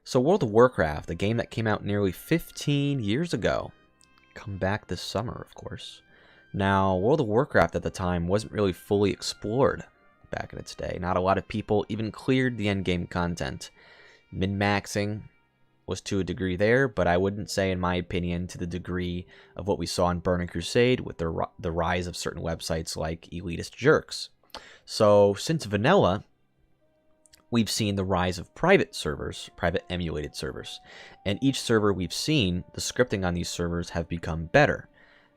So World of Warcraft, a game that came out nearly 15 years ago, come back this summer, of course. Now, World of Warcraft at the time wasn't really fully explored back in its day. Not a lot of people even cleared the endgame content. Min-maxing was to a degree there, but I wouldn't say, in my opinion, to the degree of what we saw in Burning Crusade with the rise of certain websites like Elitist Jerks. So, since vanilla, we've seen the rise of private servers, private emulated servers. And each server we've seen, the scripting on these servers have become better.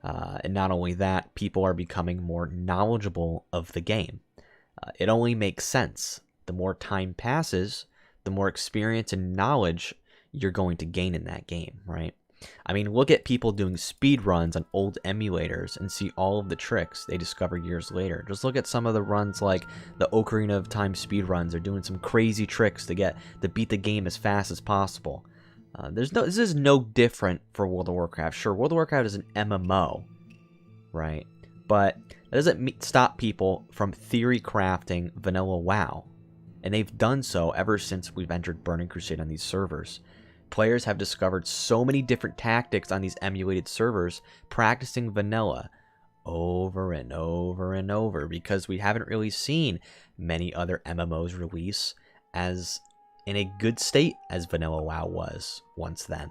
And not only that, people are becoming more knowledgeable of the game. It only makes sense. The more time passes, the more experience and knowledge you're going to gain in that game, right? I mean, look at people doing speed runs on old emulators and see all of the tricks they discovered years later. Just look at some of the runs like the Ocarina of Time speed runs. They're doing some crazy tricks to beat the game as fast as possible. This is no different for World of Warcraft. Sure, World of Warcraft is an MMO, right? But that doesn't stop people from theory crafting vanilla WoW. And they've done so ever since we've entered Burning Crusade on these servers. Players have discovered so many different tactics on these emulated servers, practicing vanilla over and over and over, because we haven't really seen many other MMOs release as in a good state as vanilla WoW was once then.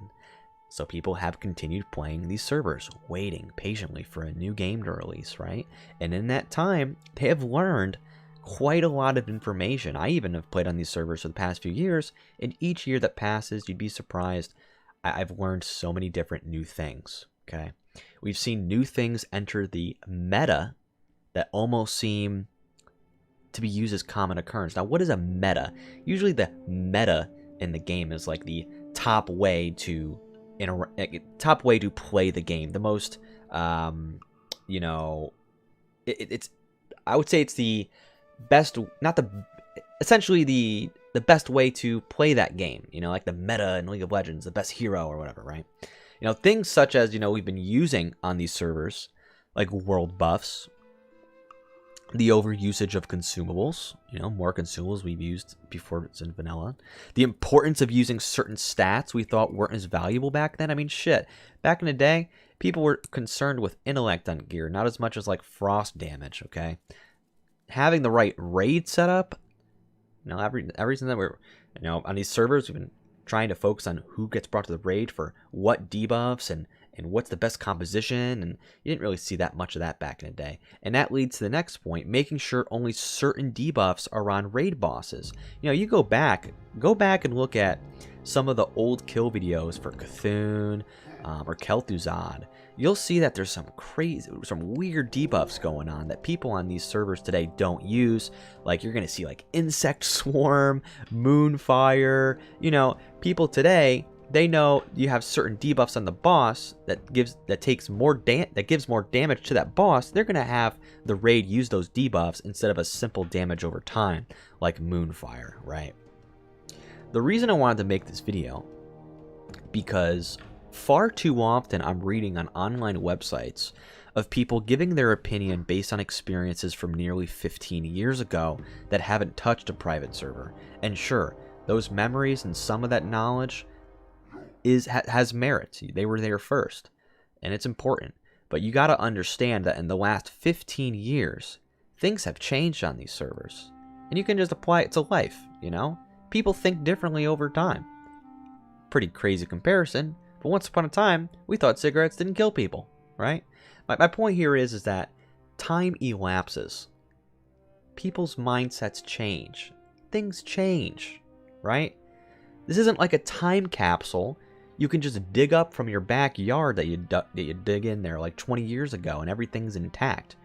So people have continued playing these servers, waiting patiently for a new game to release, right? And in that time, they have learned quite a lot of information. I even have played on these servers for the past few years, and each year that passes, you'd be surprised. I've learned so many different new things, okay? We've seen new things enter the meta that almost seem to be used as common occurrence. Now, what is a meta? Usually the meta in the game is like the top way to play the game. The most, it's I would say it's the best, essentially the best way to play that game, like the meta in League of Legends, the best hero or whatever, right? Things such as, we've been using on these servers, like world buffs, the overusage of consumables, more consumables we've used before it's in vanilla, the importance of using certain stats we thought weren't as valuable back then. I mean, shit, back in the day, people were concerned with intellect on gear, not as much as like frost damage, okay? Having the right raid setup, everything that we're, on these servers, we've been trying to focus on who gets brought to the raid for what debuffs and what's the best composition, and you didn't really see that much of that back in the day. And that leads to the next point, making sure only certain debuffs are on raid bosses. You go back and look at some of the old kill videos for Cthulhu or Kel'Thuzad. You'll see that there's some weird debuffs going on that people on these servers today don't use. Like, you're going to see like Insect Swarm, Moonfire. People today, they know you have certain debuffs on the boss that gives more damage to that boss. They're going to have the raid use those debuffs instead of a simple damage over time like Moonfire, right? The reason I wanted to make this video, because far too often I'm reading on online websites of people giving their opinion based on experiences from nearly 15 years ago that haven't touched a private server. And sure, those memories and some of that knowledge has merit. They were there first, and it's important. But you got to understand that in the last 15 years, things have changed on these servers. And you can just apply it to life, People think differently over time. Pretty crazy comparison, but once upon a time, we thought cigarettes didn't kill people, right? My point here is that time elapses. People's mindsets change. Things change, right? This isn't like a time capsule you can just dig up from your backyard that you dig in there like 20 years ago and everything's intact.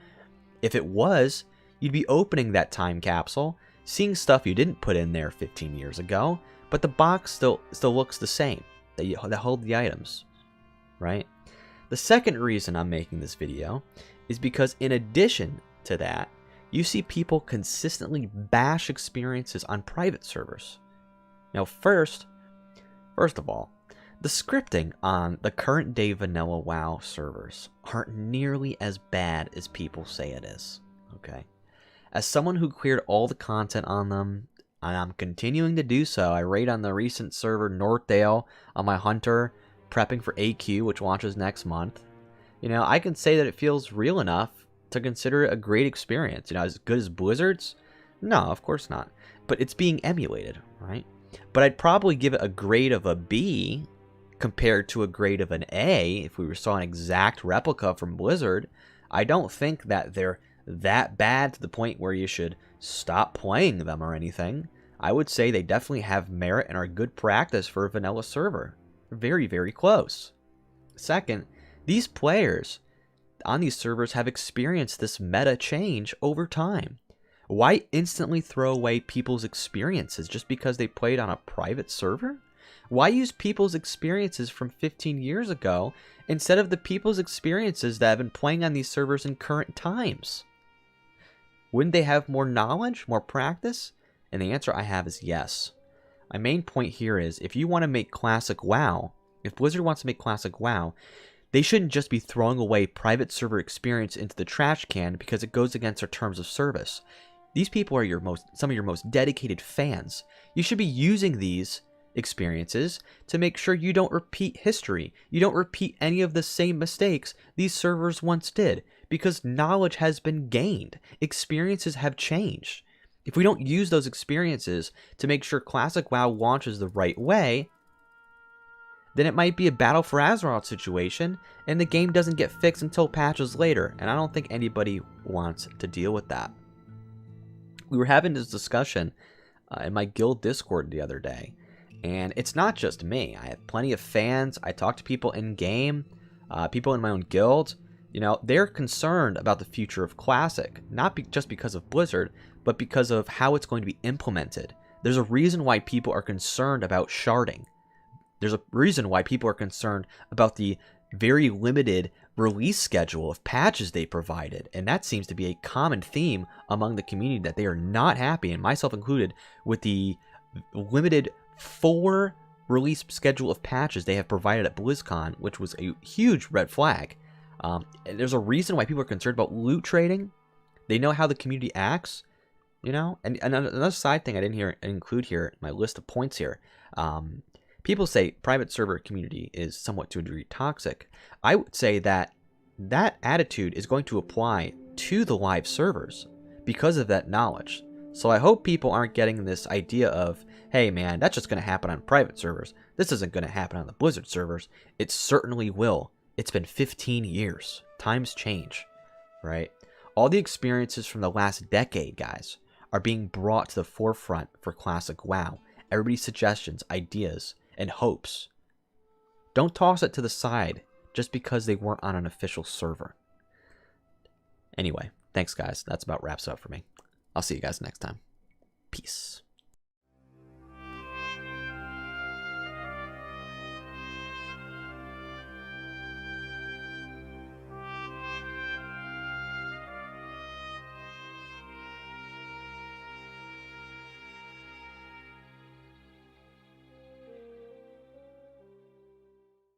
If it was, you'd be opening that time capsule, seeing stuff you didn't put in there 15 years ago, but the box still looks the same, that hold the items, right? The second reason I'm making this video is because in addition to that, you see people consistently bash experiences on private servers. Now, first of all, the scripting on the current day vanilla WoW servers aren't nearly as bad as people say it is, okay? As someone who cleared all the content on them, and I'm continuing to do so. I raid on the recent server Northdale on my Hunter, prepping for AQ, which launches next month. You know, I can say that it feels real enough to consider it a great experience. You know, as good as Blizzard's? No, of course not. But it's being emulated, right? But I'd probably give it a grade of a B compared to a grade of an A if we saw an exact replica from Blizzard. I don't think that they're that bad to the point where you should stop playing them or anything. I would say they definitely have merit and are good practice for a vanilla server. Very, very close. Second, these players on these servers have experienced this meta change over time. Why instantly throw away people's experiences just because they played on a private server? Why use people's experiences from 15 years ago instead of the people's experiences that have been playing on these servers in current times? Wouldn't they have more knowledge, more practice? And the answer I have is yes. My main point here is if you want to make Classic WoW, if Blizzard wants to make Classic WoW, they shouldn't just be throwing away private server experience into the trash can because it goes against their terms of service. These people are some of your most dedicated fans. You should be using these experiences to make sure you don't repeat history. You don't repeat any of the same mistakes these servers once did, because knowledge has been gained. Experiences have changed. If we don't use those experiences to make sure Classic WoW launches the right way, then it might be a Battle for Azeroth situation, and the game doesn't get fixed until patches later, and I don't think anybody wants to deal with that. We were having this discussion in my guild Discord the other day, and it's not just me. I have plenty of fans. I talk to people in-game, people in my own guild. You know, they're concerned about the future of Classic, not just because of Blizzard, but because of how it's going to be implemented. There's a reason why people are concerned about sharding. There's a reason why people are concerned about the very limited release schedule of patches they provided. And that seems to be a common theme among the community, that they are not happy, and myself included, with the limited 4 release schedule of patches they have provided at BlizzCon, which was a huge red flag. And there's a reason why people are concerned about loot trading. They know how the community acts, you know. And another side thing I didn't include here in my list of points here. People say private server community is somewhat to a degree toxic. I would say that that attitude is going to apply to the live servers because of that knowledge. So I hope people aren't getting this idea of, hey man, that's just going to happen on private servers. This isn't going to happen on the Blizzard servers. It certainly will. It's been 15 years. Times change, right? All the experiences from the last decade, guys, are being brought to the forefront for Classic WoW. Everybody's suggestions, ideas, and hopes. Don't toss it to the side just because they weren't on an official server. Anyway, thanks guys. That's about wraps it up for me. I'll see you guys next time. Peace.